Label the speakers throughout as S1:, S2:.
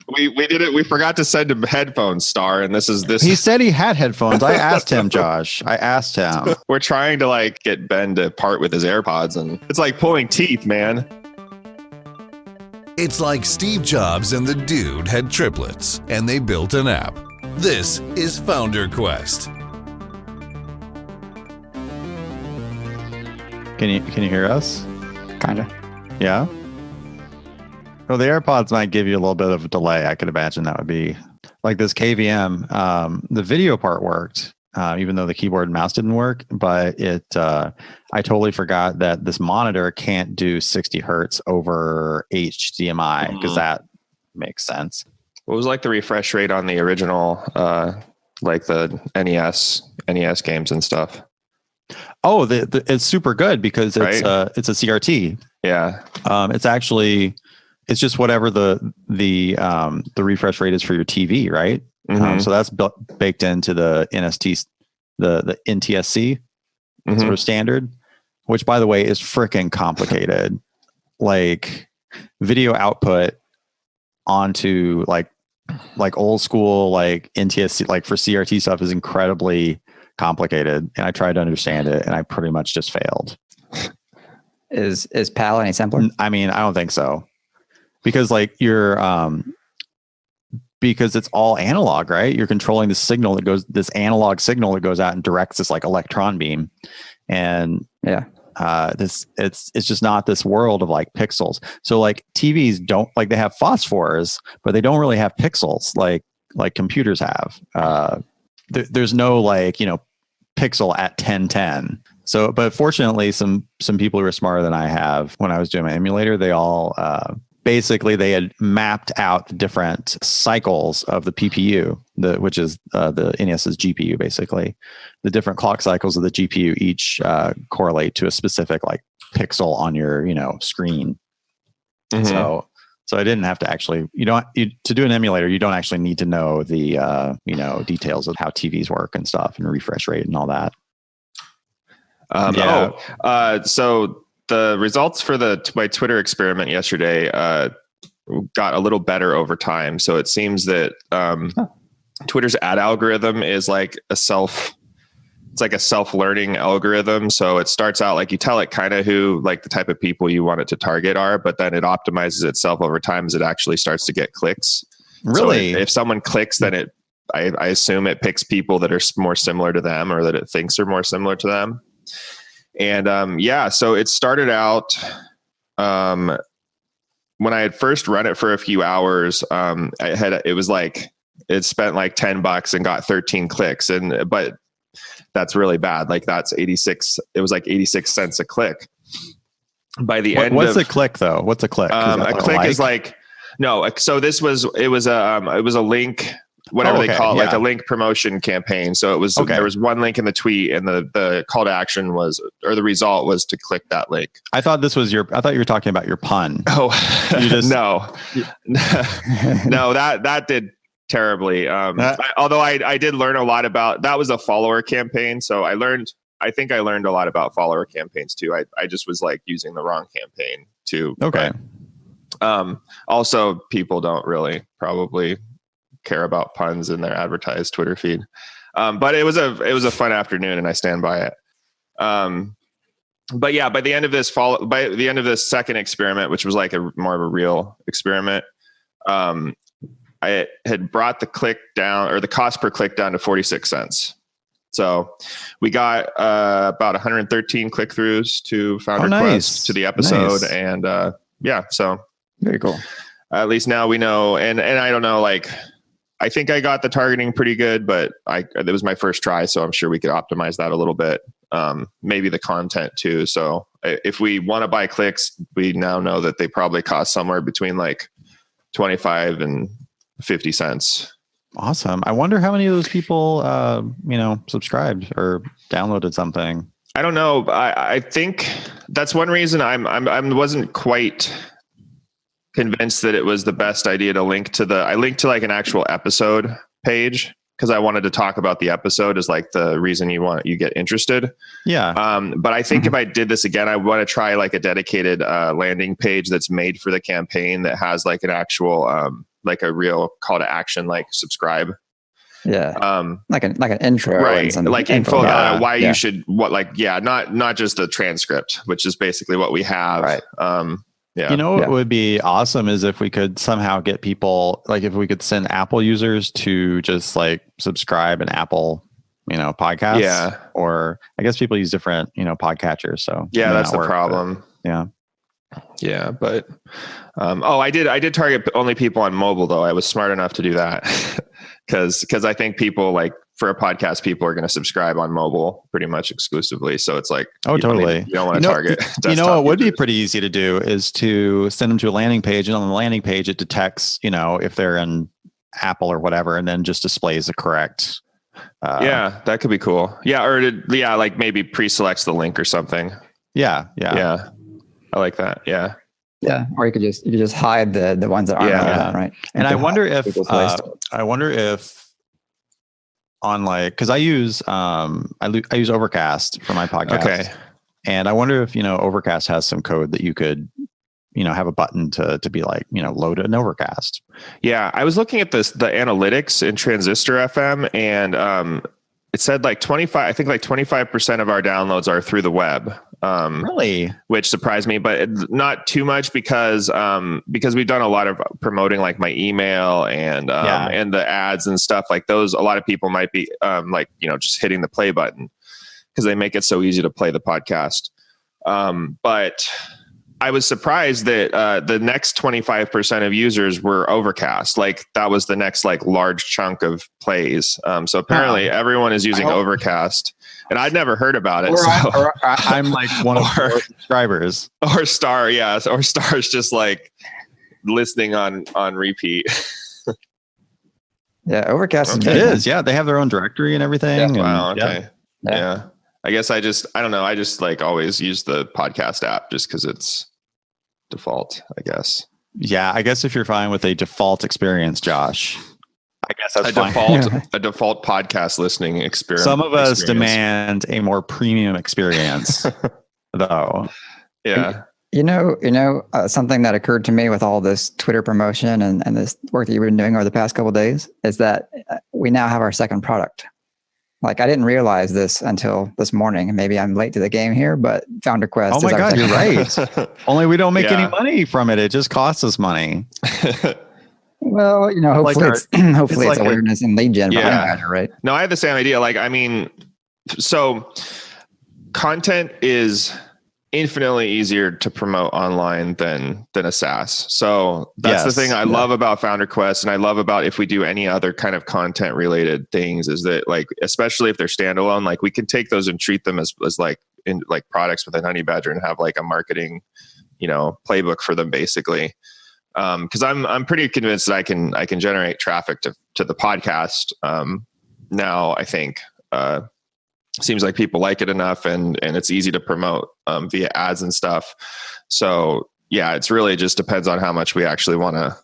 S1: We did it. We forgot to send him headphones, Star, and this.
S2: He said he had headphones. I asked him, Josh. I asked him.
S1: We're trying to like get Ben to part with his AirPods, and it's like pulling teeth, man.
S3: It's like Steve Jobs and the dude had triplets, and they built an app. This is FounderQuest.
S2: Can you hear us?
S4: Kinda.
S2: Yeah. Well, the AirPods might give you a little bit of a delay. I could imagine that would be like this KVM. The video part worked, even though the keyboard and mouse didn't work. But I totally forgot that this monitor can't do 60 hertz over HDMI because that makes sense.
S1: What was like the refresh rate on the original, like the NES games and stuff?
S2: Oh, it's super good because it's a CRT.
S1: Yeah.
S2: It's just whatever the refresh rate is for your TV, right?
S1: Mm-hmm.
S2: So that's baked into the the NTSC sort of standard, which by the way is freaking complicated. Like video output onto like old school like NTSC, like for CRT stuff, is incredibly complicated, and I tried to understand it, and I pretty much just failed.
S4: Is PAL any simpler?
S2: I mean, I don't think so, because like because it's all analog, right? You're controlling the signal that goes, this analog signal that goes out and directs this like electron beam, and it's just not this world of like pixels. So like TVs don't, like, they have phosphors, but they don't really have pixels like computers have. There's no like, pixel at 1010. So, but fortunately, some people who are smarter than I have, when I was doing my emulator, they all basically they had mapped out the different cycles of the PPU, which is the NES's GPU. Basically, the different clock cycles of the GPU each correlate to a specific like pixel on your screen. Mm-hmm. So I didn't have to actually, to do an emulator, you don't actually need to know the, details of how TVs work and stuff and refresh rate and all that.
S1: So the results for my Twitter experiment yesterday got a little better over time. So it seems that Twitter's ad algorithm is like a self-learning algorithm. So it starts out like you tell it kind of who, like, the type of people you want it to target are, but then it optimizes itself over time as it actually starts to get clicks.
S2: Really?
S1: So if someone clicks, then I assume it picks people that are more similar to them, or that it thinks are more similar to them. And so it started out when I had first run it for a few hours. It spent like $10 and got 13 clicks, but that's really bad. Like that's 86. It was like 86 cents a click. By the end,
S2: what's a click though? What's a click?
S1: A click is like, no. So it was a link, whatever they call it, like a link promotion campaign. So it was, there was one link in the tweet, and the call to action was, or the result was to click that link.
S2: I thought you were talking about your pun.
S1: Oh, no, that did terribly. Although I did learn a lot about, that was a follower campaign. So I think I learned a lot about follower campaigns too. I just was like using the wrong campaign too.
S2: Okay.
S1: But, also people don't really probably care about puns in their advertised Twitter feed. But it was a fun afternoon, and I stand by it. But yeah, by the end of this second experiment, which was like more of a real experiment, I had brought the click down, or the cost per click down, to 46 cents. So we got about 113 click-throughs to FounderQuest, to the episode. Nice. And so
S4: very cool.
S1: At least now we know. And I don't know, like, I think I got the targeting pretty good, but it was my first try, so I'm sure we could optimize that a little bit. Maybe the content too. So if we want to buy clicks, we now know that they probably cost somewhere between like 25 and 50 cents.
S2: Awesome. I wonder how many of those people, subscribed or downloaded something.
S1: I don't know. I think that's one reason I wasn't quite convinced that it was the best idea to link to I linked to like an actual episode page, because I wanted to talk about the episode as like the reason you get interested. Yeah. But I think if I did this again, I want to try like a dedicated landing page that's made for the campaign, that has like an actual like a real call to action, like subscribe.
S4: Yeah. Like an intro,
S1: right?
S4: And some
S1: like info about why
S4: yeah.
S1: you should not just a transcript, which is basically what we have.
S4: Right.
S1: Yeah.
S2: You know what would be awesome is if we could somehow get people, like if we could send Apple users to just like subscribe an Apple, podcasts.
S1: Yeah.
S2: Or I guess people use different, podcatchers. So
S1: yeah, that's the problem.
S2: Yeah.
S1: Yeah. But, I did target only people on mobile though. I was smart enough to do that because I think people like for a podcast, people are going to subscribe on mobile pretty much exclusively. So it's like,
S2: totally.
S1: You don't want to target.
S2: What would be pretty easy to do is to send them to a landing page, and on the landing page, it detects, if they're in Apple or whatever, and then just displays the correct.
S1: Yeah, that could be cool. Yeah. Or like maybe pre-selects the link or something.
S2: Yeah.
S1: I like that. Yeah.
S4: Yeah. Or you could just hide the ones that aren't relevant, right?
S2: And I wonder if on because I use Overcast for my podcast.
S1: Okay.
S2: And I wonder if Overcast has some code that you could have a button to be like load an Overcast.
S1: Yeah, I was looking at the analytics in Transistor FM, and it said like 25% of our downloads are through the web.
S2: Really? Which
S1: surprised me, but not too much because we've done a lot of promoting like my email and the ads and stuff like those. A lot of people might be just hitting the play button because they make it so easy to play the podcast. But I was surprised that the next 25% of users were Overcast. Like that was the next like large chunk of plays. So apparently everyone is using Overcast, and I'd never heard about it.
S2: Or I'm like one of our subscribers.
S1: Or Star's just like listening on repeat.
S4: Yeah, Overcast
S2: it is. Yeah, they have their own directory and everything.
S1: Yeah. Wow. Okay.
S4: Yeah.
S1: I guess I don't know. I just like always use the podcast app just because it's default, I guess.
S2: Yeah, I guess if you're fine with a default experience, Josh, I guess that's
S1: fine. A default podcast listening experience.
S2: Some of us demand a more premium experience, though.
S1: Yeah.
S4: Something that occurred to me with all this Twitter promotion and this work that you've been doing over the past couple of days is that we now have our second product. Like I didn't realize this until this morning. Maybe I'm late to the game here, but FounderQuest.
S2: Oh my God, you're right. Only we don't make any money from it. It just costs us money.
S4: Well, hopefully it's awareness and lead gen behind that, right?
S1: No, I have the same idea. Like, so content is infinitely easier to promote online than a SaaS. So that's the thing I love about FounderQuest, and I love about if we do any other kind of content related things, is that like, especially if they're standalone, like we can take those and treat them as like in like products within Honey Badger and have like a marketing, playbook for them basically. Cause I'm pretty convinced that I can generate traffic to the podcast. Now I think, seems like people like it enough and it's easy to promote via ads and stuff. So yeah, it's really just depends on how much we actually want to,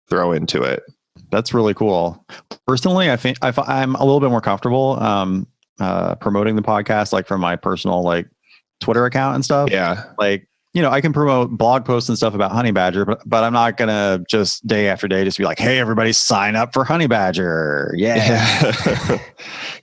S1: throw into it.
S2: That's really cool. Personally, I think I'm a little bit more comfortable promoting the podcast, like from my personal like Twitter account and stuff.
S1: Yeah.
S2: Like, I can promote blog posts and stuff about Honey Badger, but I'm not going to just day after day just be like, hey, everybody sign up for Honey Badger. Yeah.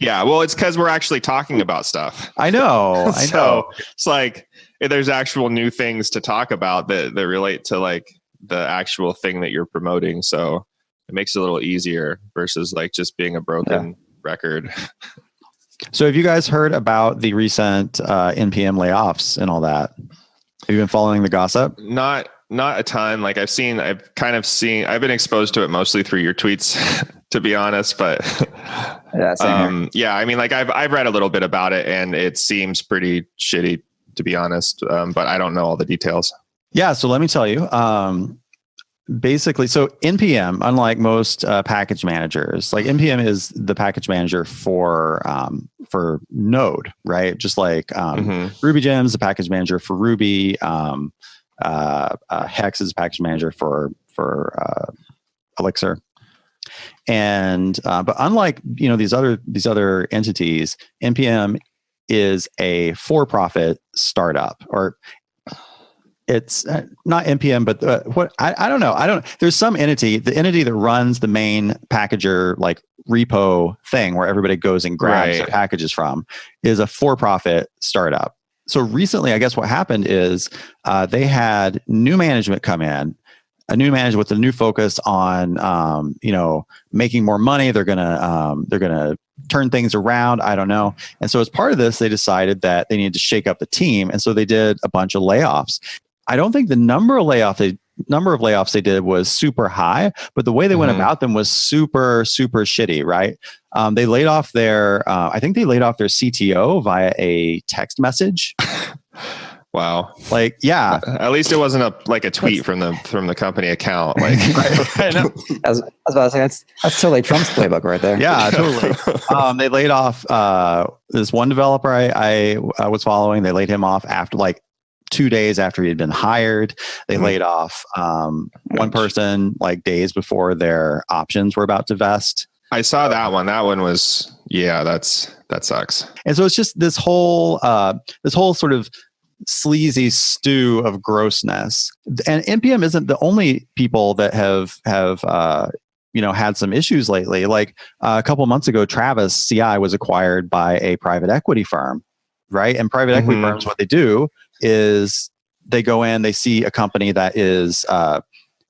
S1: Yeah. Well, it's because we're actually talking about stuff.
S2: I know.
S1: It's like there's actual new things to talk about that relate to like the actual thing that you're promoting. So it makes it a little easier versus like just being a broken record.
S2: So have you guys heard about the recent NPM layoffs and all that? Have you been following the gossip?
S1: Not a ton. Like I've been exposed to it mostly through your tweets, to be honest. But like I've read a little bit about it, and it seems pretty shitty, to be honest. But I don't know all the details. Yeah.
S2: So let me tell you. Basically, so NPM, unlike most package managers, like NPM is the package manager for Node, right? Just like RubyGem is the package manager for Ruby. Hex is a package manager for Elixir. And but unlike these other entities, NPM is a for-profit startup, or it's not NPM, but what I don't know. There's some entity, the entity that runs the main packager like repo thing where everybody goes and grabs their packages from, is a for-profit startup. So recently, I guess what happened is they had new management come in, a new manager with a new focus on making more money. They're gonna turn things around. I don't know. And so as part of this, they decided that they needed to shake up the team, and so they did a bunch of layoffs. I don't think the number of layoffs they did was super high, but the way they went about them was super, super shitty, right? They laid off I think they laid off their CTO via a text message.
S1: Wow.
S2: Like, yeah.
S1: At least it wasn't a tweet from the company account. Like,
S4: I know. I was about to say that's totally Trump's playbook right there.
S2: Yeah, totally. They laid off this one developer I was following. They laid him off after 2 days after he had been hired. They laid off one person days before their options were about to vest.
S1: I saw that one. That one was, that sucks.
S2: And so it's just this whole sort of sleazy stew of grossness. And NPM isn't the only people that have had some issues lately. Like a couple of months ago, Travis CI was acquired by a private equity firm, right? And private equity firms, what they do is they go in, they see a company that is,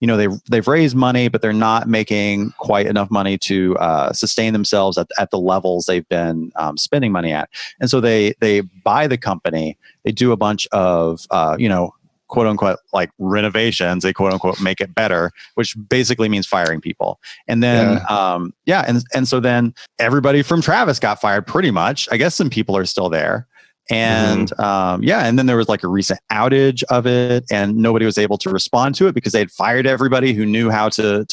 S2: they've raised money, but they're not making quite enough money to sustain themselves at the levels they've been spending money at. And so they buy the company, they do a bunch of, quote unquote, renovations, they quote unquote make it better, which basically means firing people. And then, and so then everybody from Travis got fired pretty much. I guess some people are still there. And and then there was a recent outage of it, and nobody was able to respond to it because they had fired everybody who knew how to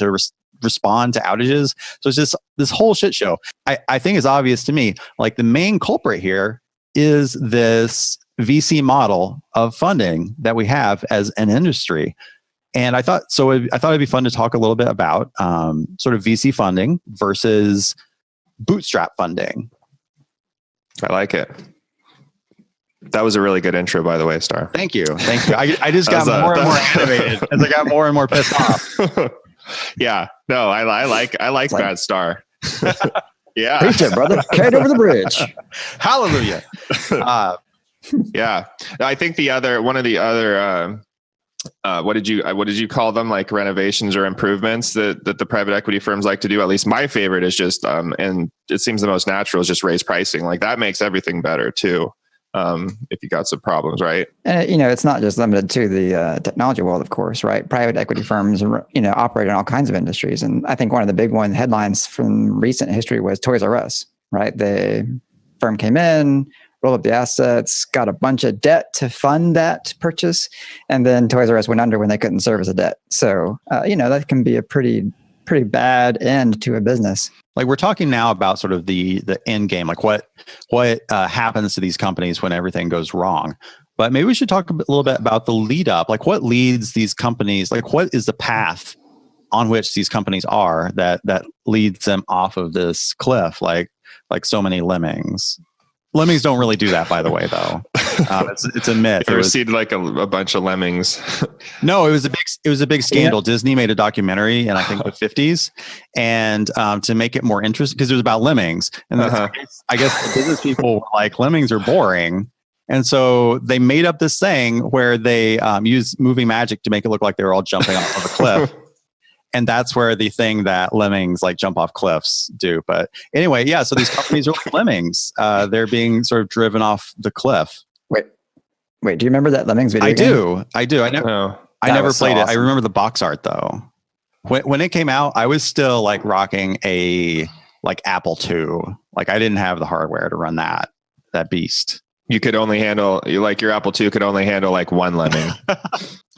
S2: respond to outages. So it's just this whole shit show. I think it's obvious to me, the main culprit here is this VC model of funding that we have as an industry. And I thought it'd be fun to talk a little bit about sort of VC funding versus bootstrap funding.
S1: I like it. That was a really good intro, by the way, Star.
S2: Thank you. I just got more and more animated as I got more and more pissed off.
S1: Yeah. No, I like Bad Star. Yeah.
S4: Preach it, brother. Carried over the bridge.
S2: Hallelujah.
S1: Yeah. I think one of the other what did you call them, renovations or improvements that the private equity firms like to do? At least my favorite is just and it seems the most natural, is just raise pricing. That makes everything better too. If you got some problems, right?
S4: And it's not just limited to the technology world, of course, right? Private equity firms, operate in all kinds of industries, and I think one of the big headlines from recent history was Toys R Us, right? The firm came in, rolled up the assets, got a bunch of debt to fund that purchase, and then Toys R Us went under when they couldn't service the debt. So, that can be a pretty bad end to a business.
S2: We're talking now about sort of the end game, what happens to these companies when everything goes wrong. But maybe we should talk a little bit about the lead up, what leads these companies, what is the path on which these companies are that leads them off of this cliff, like so many lemmings. Lemmings don't really do that, by the way, though. It's a myth.
S1: You ever seen a bunch of lemmings?
S2: No, it was a big scandal. Yeah. Disney made a documentary in I think the 50s, and to make it more interesting, because it was about lemmings, and I guess the business people were like, lemmings are boring, and so they made up this thing where they used moving magic to make it look like they were all jumping off of a cliff. And that's where the thing that lemmings jump off cliffs do. But anyway, yeah. So these companies are like lemmings. They're being sort of driven off the cliff.
S4: Wait. Do you remember that Lemmings video game?
S2: I do. I never played it. I remember the box art though. When it came out, I was still rocking a Apple II. I didn't have the hardware to run that beast.
S1: You could only handle your Apple II could only handle one lemming.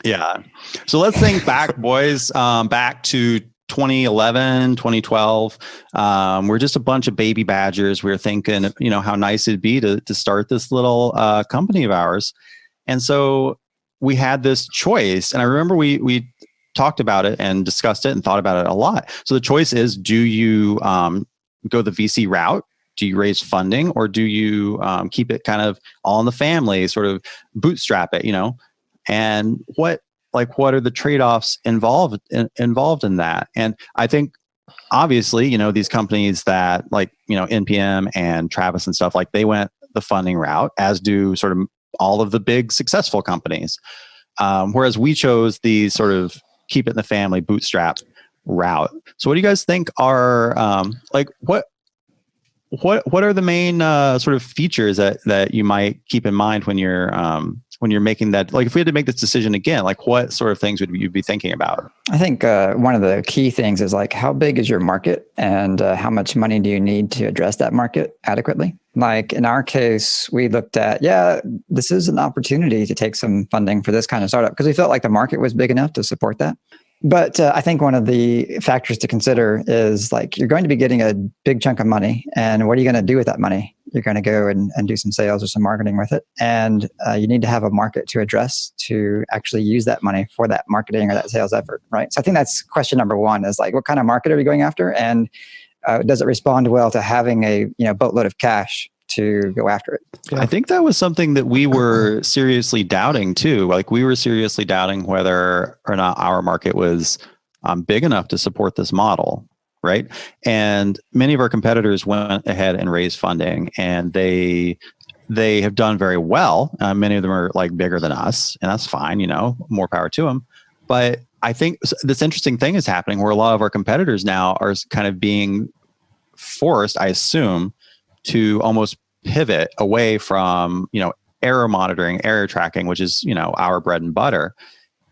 S2: Yeah. So let's think back, boys, back to 2011, 2012. We're just a bunch of baby badgers. We were thinking, how nice it'd be to start this little company of ours. And so we had this choice. And I remember we talked about it and discussed it and thought about it a lot. So the choice is, do you go the VC route? Do you raise funding, or do you keep it kind of all in the family, sort of bootstrap it, and what are the trade-offs involved in that? And I think obviously, these companies that NPM and Travis and stuff, like they went the funding route, as do sort of all of the big successful companies. Whereas we chose the sort of keep it in the family bootstrap route. So what do you guys think are what are the main sort of features that you might keep in mind when you're making that, if we had to make this decision again, what sort of things would you be thinking about?
S4: I think one of the key things is how big is your market and how much money do you need to address that market adequately? In our case, we looked at, this is an opportunity to take some funding for this kind of startup because we felt like the market was big enough to support that. But I think one of the factors to consider is you're going to be getting a big chunk of money. And what are you going to do with that money? You're going to go and do some sales or some marketing with it. And you need to have a market to address to actually use that money for that marketing or that sales effort, right? So I think that's question number one is what kind of market are you going after? And does it respond well to having a boatload of cash to go after it?
S2: I think that was something that we were seriously doubting too. We were seriously doubting whether or not our market was big enough to support this model, right? And many of our competitors went ahead and raised funding, and they have done very well. Many of them are bigger than us, and that's fine. More power to them. But I think this interesting thing is happening where a lot of our competitors now are kind of being forced, I assume, to almost pivot away from, error monitoring, error tracking, which is, our bread and butter,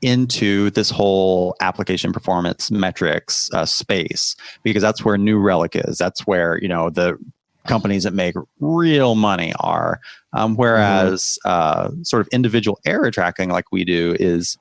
S2: into this whole application performance metrics space, because that's where New Relic is. That's where, the companies that make real money are. Whereas sort of individual error tracking like we do is,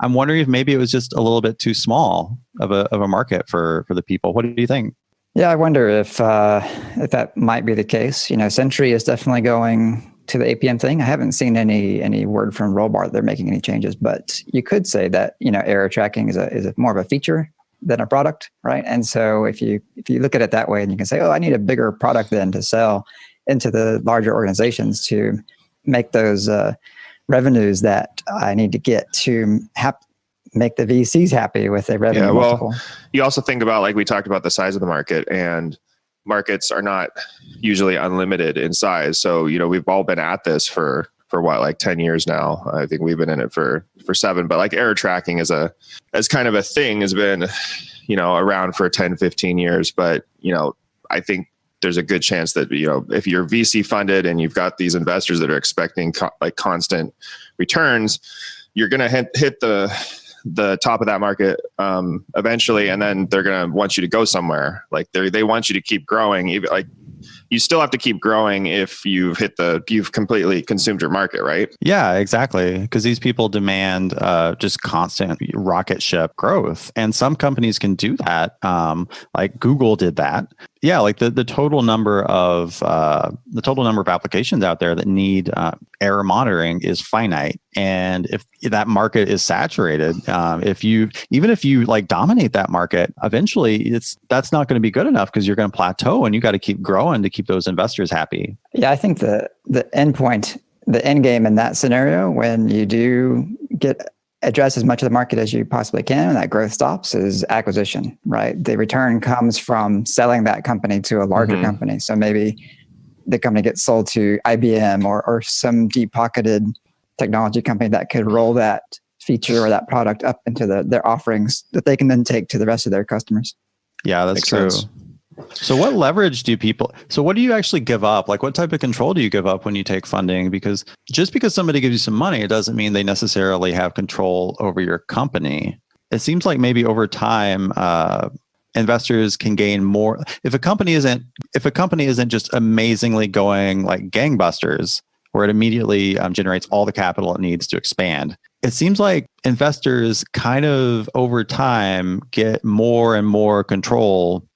S2: I'm wondering if maybe it was just a little bit too small of a market for the people. What do you think?
S4: Yeah, I wonder if that might be the case. Sentry is definitely going to the APM thing. I haven't seen any word from Rollbar that they're making any changes, but you could say that error tracking is a more of a feature than a product, right? And so if you look at it that way, and you can say, oh, I need a bigger product then to sell into the larger organizations to make those revenues that I need to get to make the VCs happy with a revenue multiple.
S1: Well, you also think about, we talked about the size of the market, and markets are not usually unlimited in size. So, we've all been at this for what, 10 years now. I think we've been in it for 7, but error tracking as kind of a thing has been, around for 10, 15 years. But, I think there's a good chance that, if you're VC funded and you've got these investors that are expecting constant returns, you're going to hit the top of that market eventually, and then they're going to want you to go somewhere. They want you to keep growing. Even you still have to keep growing if you've completely consumed your market, right?
S2: Yeah, exactly. Because these people demand just constant rocket ship growth, and some companies can do that. Google did that. Yeah, the total number of applications out there that need error monitoring is finite, and if that market is saturated, if you dominate that market, eventually that's not going to be good enough because you're going to plateau, and you got to keep growing to keep those investors happy.
S4: Yeah, I think the end point, the end game in that scenario, when you do address as much of the market as you possibly can and that growth stops, is acquisition, right? The return comes from selling that company to a larger company. So maybe the company gets sold to IBM or some deep-pocketed technology company that could roll that feature or that product up into their offerings that they can then take to the rest of their customers.
S2: Yeah, that's
S1: Makes
S2: true.
S1: sense.
S2: So what leverage what do you actually give up? What type of control do you give up when you take funding? Because just because somebody gives you some money, it doesn't mean they necessarily have control over your company. It seems like maybe over time, investors can gain more. If a company isn't just amazingly going gangbusters, where it immediately generates all the capital it needs to expand, it seems like investors kind of over time get more and more control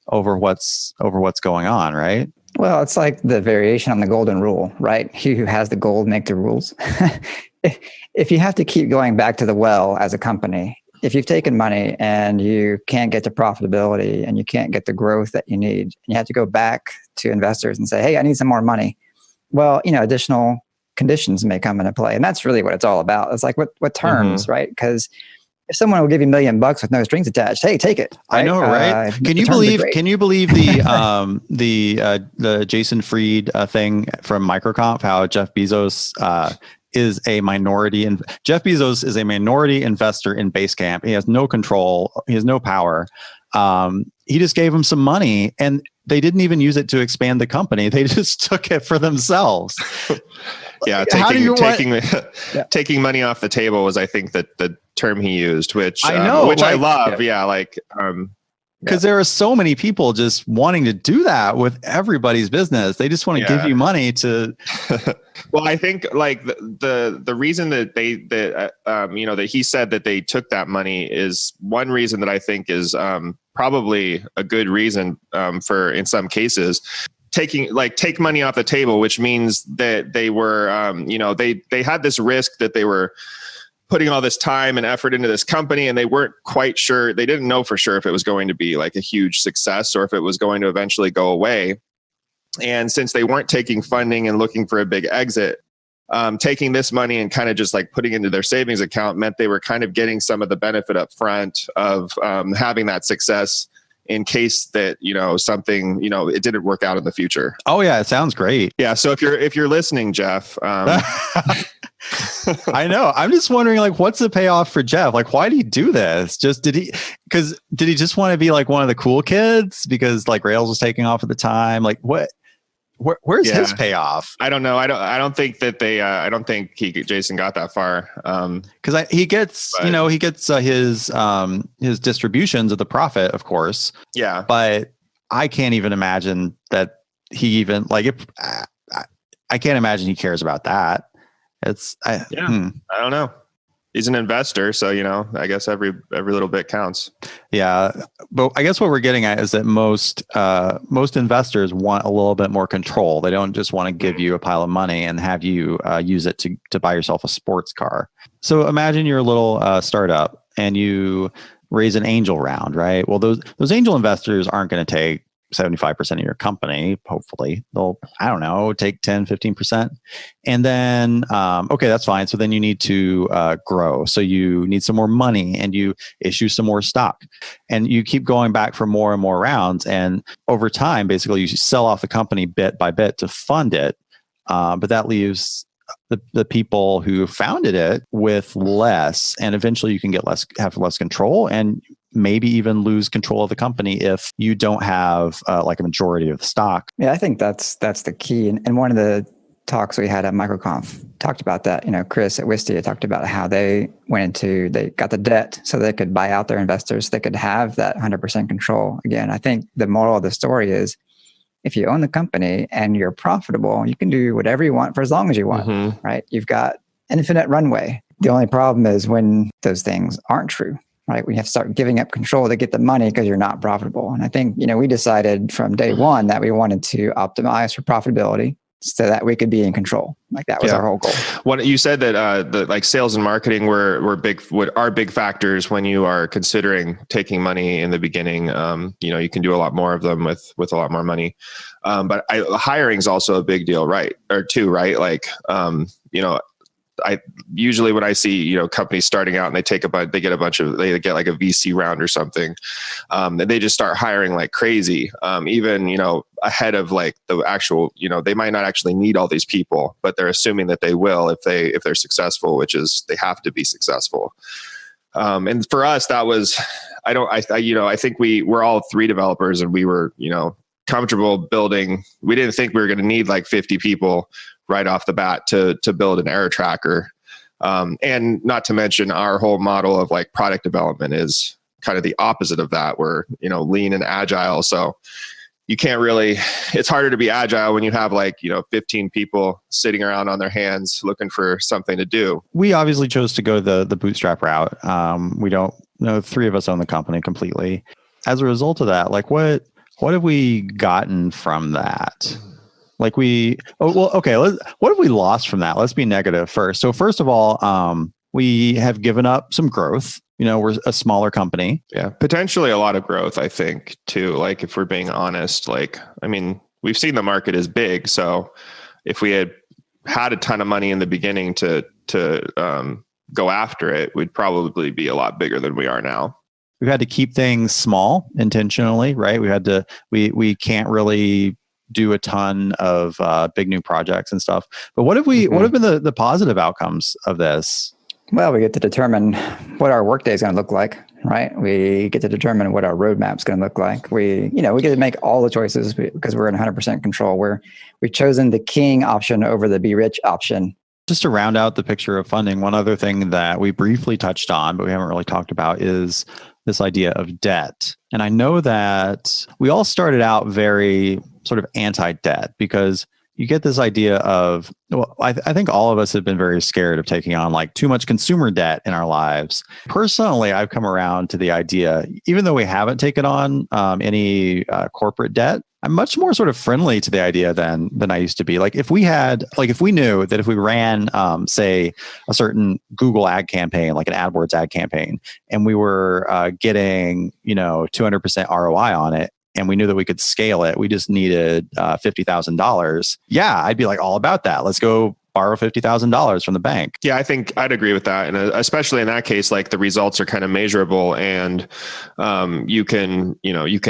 S2: over what's going on, right?
S4: Well, it's like the variation on the golden rule, right? He who has the gold make the rules. If you have to keep going back to the well as a company, if you've taken money and you can't get to profitability and you can't get the growth that you need, and you have to go back to investors and say, hey, I need some more money. Well, additional conditions may come into play. And that's really what it's all about. It's like what terms, right? Because if someone will give you $1 million with no strings attached, hey, take it. Right?
S2: I know, right? Can you believe the Jason Fried thing from Microconf? How Jeff Bezos is a minority, and Jeff Bezos is a minority investor in Basecamp. He has no control. He has no power. He just gave him some money, and they didn't even use it to expand the company. They just took it for themselves.
S1: Yeah, taking money off the table was, I think, the term he used, which I know, which I love.
S2: Because there are so many people just wanting to do that with everybody's business. They just want to give you money to.
S1: Well, I think like the reason that that he said that they took that money is one reason that I think is probably a good reason for, in some cases, take money off the table, which means that they were they had this risk that they were putting all this time and effort into this company, and they weren't quite sure. They didn't know for sure if it was going to be like a huge success or if it was going to eventually go away. And since they weren't taking funding and looking for a big exit, taking this money and kind of just like putting into their savings account meant they were kind of getting some of the benefit up front of having that success in case that, something, it didn't work out in the future.
S2: Oh yeah. It sounds great.
S1: Yeah. So if you're listening, Jeff,
S2: I know. I'm just wondering, like, what's the payoff for Jeff? Like, why did he do this? Did he just want to be like one of the cool kids because like Rails was taking off at the time? Like, where's his payoff?
S1: I don't know. I don't think that I don't think Jason got that far.
S2: Because he gets his distributions of the profit, of course.
S1: Yeah.
S2: But I can't even imagine that he even I can't imagine he cares about that. I don't know. He's an investor, so I guess every little bit counts. Yeah, but I guess what we're getting at is that most investors want a little bit more control. They don't just want to give you a pile of money and have you use it to buy yourself a sports car. So imagine you're a little startup and you raise an angel round, right? Well, those angel investors aren't going to take 75% of your company. Hopefully they'll, I don't know, take 10, 15%. And then, okay, that's fine. So then you need to grow. So you need some more money and you issue some more stock and you keep going back for more and more rounds. And over time, basically you sell off the company bit by bit to fund it. But that leaves the people who founded it with less, and eventually you can have less control and maybe even lose control of the company if you don't have like a majority of the stock.
S4: Yeah, I think that's the key. And one of the talks we had at MicroConf talked about that. Chris at Wistia talked about how they got the debt so they could buy out their investors. So they could have that 100% control. Again, I think the moral of the story is if you own the company and you're profitable, you can do whatever you want for as long as you want, right? You've got infinite runway. The only problem is when those things aren't true. Right, we have to start giving up control to get the money because you're not profitable. And I think we decided from day one that we wanted to optimize for profitability so that we could be in control. Like that was our whole goal.
S1: What you said that the sales and marketing are big factors when you are considering taking money in the beginning. You can do a lot more of them with a lot more money. But hiring is also a big deal, right? Or two, right? Like I usually when I see companies starting out and they get like a VC round or something, and they just start hiring like crazy, even ahead of like the actual they might not actually need all these people, but they're assuming that they will if they're successful, which is they have to be successful. And for us that was I think we're all 3 developers and we were comfortable building. We didn't think we were going to need like 50 people right off the bat to build an error tracker. And not to mention our whole model of like product development is kind of the opposite of that. We're, lean and agile. So you can't really, it's harder to be agile when you have like, 15 people sitting around on their hands looking for something to do.
S2: We obviously chose to go the bootstrap route. We don't know, 3 of us own the company completely. As a result of that, like what have we gotten from that? Like what have we lost from that? Let's be negative first. So first of all, we have given up some growth. We're a smaller company.
S1: Yeah, potentially a lot of growth, I think, too. Like if we're being honest, we've seen the market is big. So if we had had a ton of money in the beginning to go after it, we'd probably be a lot bigger than we are now.
S2: We've had to keep things small intentionally, right? We can't really do a ton of big new projects and stuff. But what have been the positive outcomes of this?
S4: Well, we get to determine what our workday is going to look like, right? We get to determine what our roadmap is going to look like. We get to make all the choices because we're in 100% control. We've chosen the king option over the be rich option.
S2: Just to round out the picture of funding, one other thing that we briefly touched on, but we haven't really talked about, is this idea of debt. And I know that we all started out very sort of anti-debt because you get this idea of, well, I think all of us have been very scared of taking on like too much consumer debt in our lives. Personally, I've come around to the idea, even though we haven't taken on any corporate debt, I'm much more sort of friendly to the idea than I used to be. Like if we knew that if we ran, say, a certain Google ad campaign, like an AdWords ad campaign, and we were getting, 200% ROI on it, and we knew that we could scale it, we just needed $50,000. Yeah, I'd be like all about that. Let's go borrow $50,000 from the bank.
S1: Yeah, I think I'd agree with that. And especially in that case, like the results are kind of measurable and you can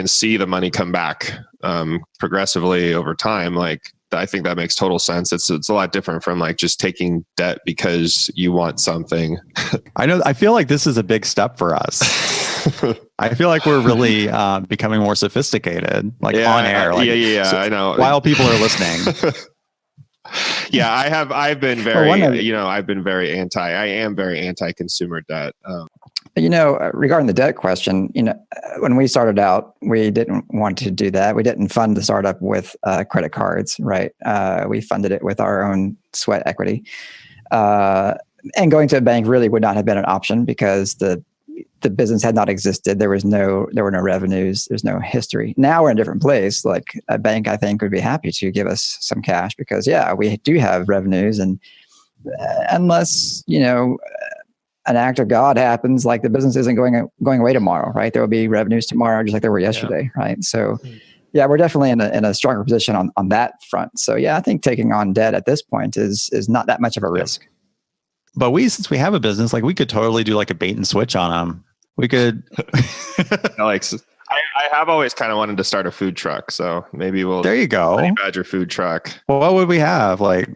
S1: see the money come back progressively over time. Like I think that makes total sense. It's a lot different from like just taking debt because you want something.
S2: I feel like this is a big step for us. I feel like we're really becoming more sophisticated, like on air. Like,
S1: so I know.
S2: While people are listening.
S1: Yeah, I've been very, I am very anti-consumer debt.
S4: Regarding the debt question, when we started out, we didn't want to do that. We didn't fund the startup with credit cards, right? We funded it with our own sweat equity. And going to a bank really would not have been an option because the business had not existed. There were no revenues. There's no history. Now we're in a different place. Like a bank, I think, would be happy to give us some cash because, we do have revenues. And unless, an act of God happens, like the business isn't going away tomorrow, right? There will be revenues tomorrow, just like there were yesterday, right? So, we're definitely in a stronger position on that front. So, I think taking on debt at this point is not that much of a risk.
S2: But since we have a business, like we could totally do like a bait and switch on them. We could.
S1: I have always kind of wanted to start a food truck, so maybe we'll.
S2: There you go.
S1: Honey Badger food truck.
S2: Well, what would we have? Like,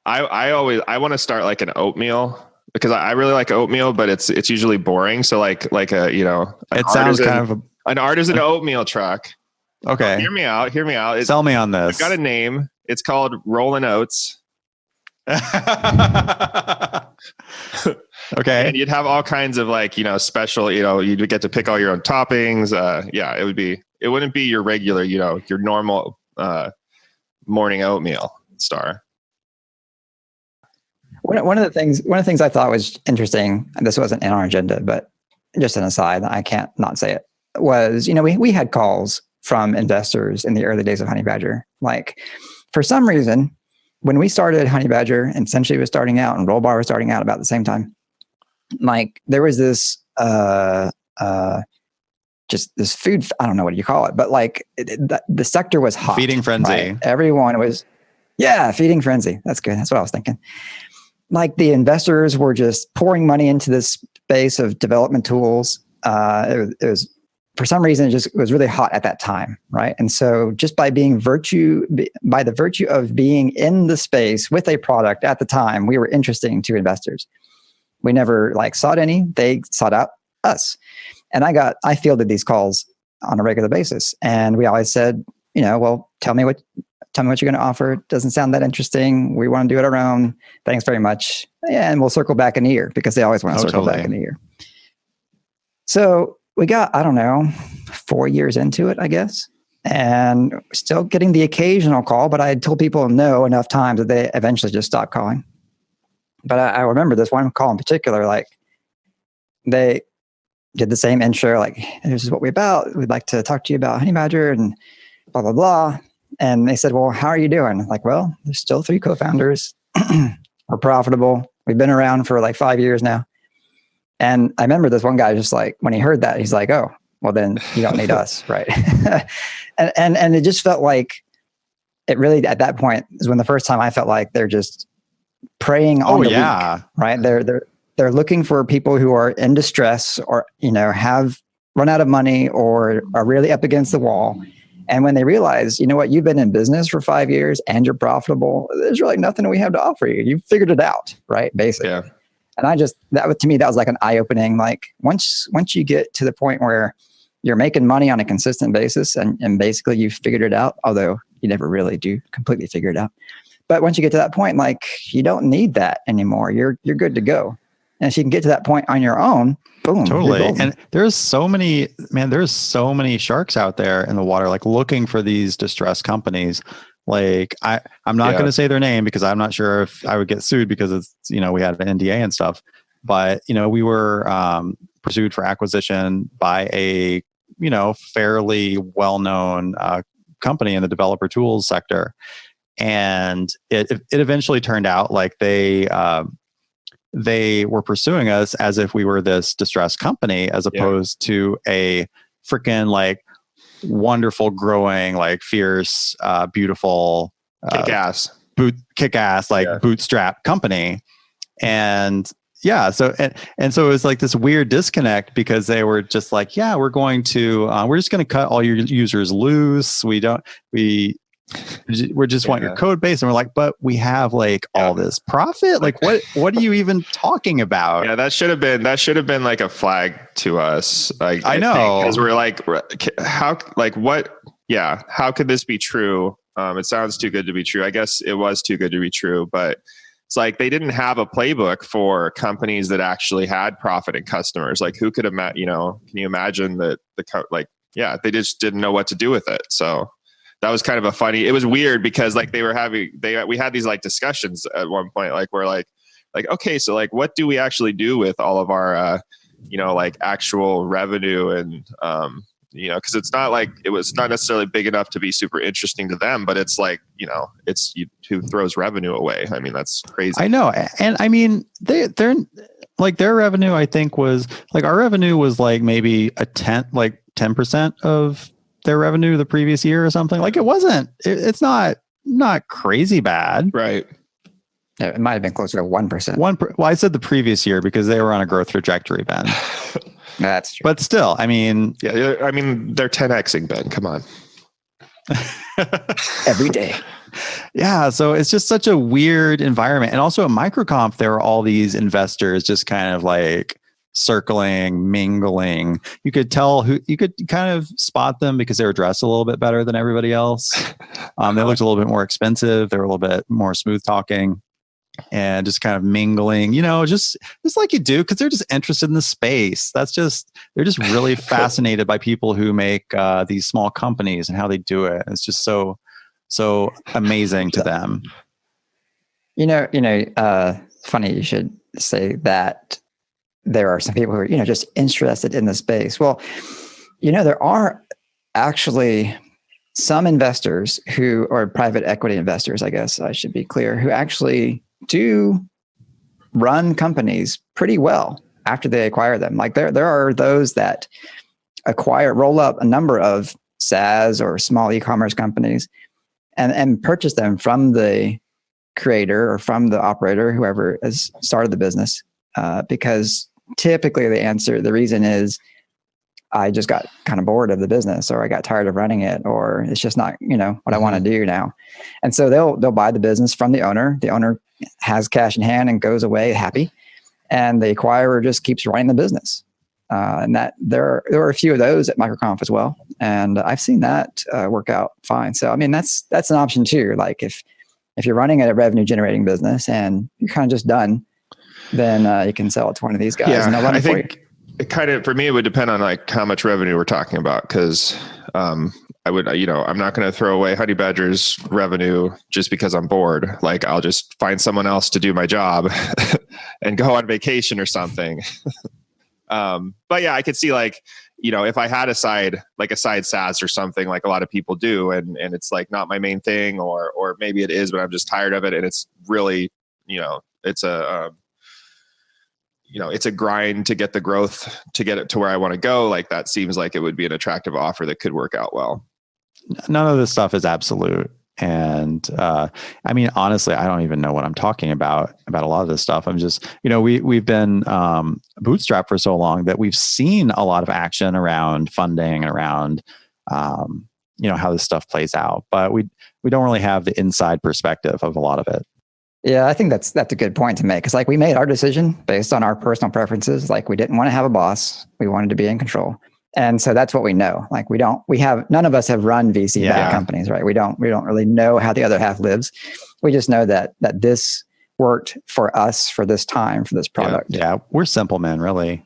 S1: I want to start like an oatmeal because I really like oatmeal, but it's usually boring. So like a
S2: it sounds kind of
S1: an artisan oatmeal truck.
S2: Okay,
S1: hear me out.
S2: Sell me on this.
S1: I've got a name. It's called Rollin' Oats.
S2: Okay.
S1: And you'd have all kinds of like, special, you'd get to pick all your own toppings. It wouldn't be your regular, your normal morning oatmeal star.
S4: One of the things I thought was interesting, and this wasn't in our agenda, but just an aside, I can't not say it, was, we had calls from investors in the early days of Honey Badger. Like for some reason, when we started Honey Badger and Essentially was starting out and Rollbar was starting out about the same time, like there was this just this food, I don't know what you call it, but like the sector was hot.
S2: Feeding frenzy.
S4: Right? Everyone was, feeding frenzy. That's good. That's what I was thinking. Like the investors were just pouring money into this space of development tools. It was for some reason, it was really hot at that time, right? And so just by the virtue of being in the space with a product at the time, we were interesting to investors. We never sought any, they sought out us. And I fielded these calls on a regular basis. And we always said, well, tell me what you're going to offer. It doesn't sound that interesting. We want to do it our own. Thanks very much. And we'll circle back in a year because they always want to circle back in a year. So we got, 4 years into it, I guess, and still getting the occasional call, but I had told people no enough times that they eventually just stopped calling. But I remember this one call in particular, like they did the same intro, like, this is what we're about. We'd like to talk to you about Honey Badger and blah, blah, blah. And they said, well, how are you doing? Like, well, there's still 3 co-founders. We're profitable. We've been around for like 5 years now. And I remember this one guy just like, when he heard that, he's like, oh, well, then you don't need us, right? and it just felt like it really, at that point, is when the first time I felt like they're just preying on the
S2: yeah.
S4: weak, right? They're looking for people who are in distress or, have run out of money or are really up against the wall. And when they realize, you know what, you've been in business for 5 years and you're profitable, there's really nothing we have to offer you. You've figured it out, right? Basically.
S1: Yeah.
S4: And to me, that was like an eye-opening, like once you get to the point where you're making money on a consistent basis and basically you've figured it out, although you never really do completely figure it out. But once you get to that point, like you don't need that anymore. You're good to go. And if you can get to that point on your own, boom.
S2: Totally. And there's so many sharks out there in the water, like looking for these distressed companies. Like I'm not going to say their name because I'm not sure if I would get sued because it's, we had an NDA and stuff, but we were pursued for acquisition by a, fairly well-known company in the developer tools sector. And it eventually turned out like they were pursuing us as if we were this distressed company, as opposed to a freaking like wonderful, growing, like fierce, beautiful,
S1: kick-ass,
S2: bootstrap company. And so and so it was like this weird disconnect because they were just like, we're just going to cut all your users loose. We just want your code base. And we're like, but we have like all this profit. Like what are you even talking about?
S1: Yeah, that should have been like a flag to us. Like,
S2: I know,
S1: because we're like, how could this be true? It sounds too good to be true. I guess it was too good to be true, but it's like they didn't have a playbook for companies that actually had profiting customers. Like who could imagine, can you imagine that they just didn't know what to do with it. So that was kind of it was weird because like we had these like discussions at one point, like we're like, okay, so like, what do we actually do with all of our, like actual revenue and, cause it's not like, it was not necessarily big enough to be super interesting to them, but it's like, it's who throws revenue away. I mean, that's crazy.
S2: I know. And I mean, they're like their revenue, I think was like, our revenue was like maybe 10% of their revenue the previous year or something. Like it's not crazy bad.
S1: Right.
S4: Yeah, it might have been closer to 1%.
S2: Well, I said the previous year because they were on a growth trajectory, Ben.
S4: That's true.
S2: But still, I mean,
S1: they're 10xing, Ben. Come on.
S4: Every day.
S2: Yeah. So it's just such a weird environment. And also at MicroConf, there were all these investors just kind of like circling, mingling. You could kind of spot them because they were dressed a little bit better than everybody else. They looked a little bit more expensive. They were a little bit more smooth talking and just kind of mingling, just like you do, because they're just interested in the space. They're just really fascinated by people who make these small companies and how they do it. It's just so amazing to them.
S4: Funny you should say that. There are some people who are, just interested in the space. Well, there are actually some investors or private equity investors, I guess I should be clear, who actually do run companies pretty well after they acquire them. Like there are those that roll up a number of SaaS or small e-commerce companies and purchase them from the creator or from the operator, whoever has started the business, because typically the reason is I just got kind of bored of the business, or I got tired of running it, or it's just not, what I want to do now. And so they'll buy the business from the owner. The owner has cash in hand and goes away happy, and the acquirer just keeps running the business. And that there are a few of those at MicroConf as well, and I've seen that work out fine. So I mean, that's an option too. Like if you're running a revenue generating business and you're kind of just done, then you can sell it to one of these guys.
S1: Yeah,
S4: and they'll run it for you.
S1: It kind of, for me, it would depend on like how much revenue we're talking about. Cause, I would, I'm not going to throw away Honey Badger's revenue just because I'm bored. Like I'll just find someone else to do my job and go on vacation or something. But yeah, I could see like, if I had a side SaaS or something like a lot of people do, and it's like not my main thing, or maybe it is, but I'm just tired of it. And it's really, it's a grind to get the growth, to get it to where I want to go. Like that seems like it would be an attractive offer that could work out well.
S2: None of this stuff is absolute. And I mean, honestly, I don't even know what I'm talking about a lot of this stuff. I'm just, we've been bootstrapped for so long that we've seen a lot of action around funding and around, how this stuff plays out. But we don't really have the inside perspective of a lot of it.
S4: Yeah, I think that's a good point to make. Because like we made our decision based on our personal preferences. Like we didn't want to have a boss. We wanted to be in control. And so that's what we know. Like none of us have run VC-backed companies, right? We don't really know how the other half lives. We just know that this worked for us for this time, for this product.
S2: Yeah, we're simple men, really.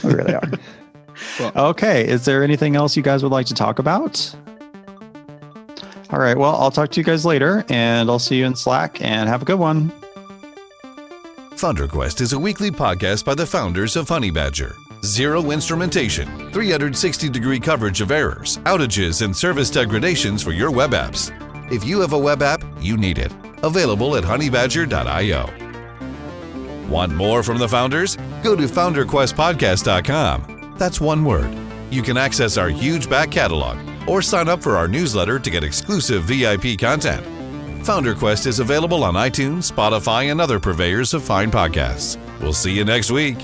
S4: We really are.
S2: Well, okay. Is there anything else you guys would like to talk about? All right. Well, I'll talk to you guys later, and I'll see you in Slack, and have a good one.
S3: FounderQuest is a weekly podcast by the founders of Honeybadger. Zero instrumentation, 360-degree coverage of errors, outages, and service degradations for your web apps. If you have a web app, you need it. Available at honeybadger.io. Want more from the founders? Go to FounderQuestPodcast.com. That's one word. You can access our huge back catalog or sign up for our newsletter to get exclusive VIP content. FounderQuest is available on iTunes, Spotify, and other purveyors of fine podcasts. We'll see you next week.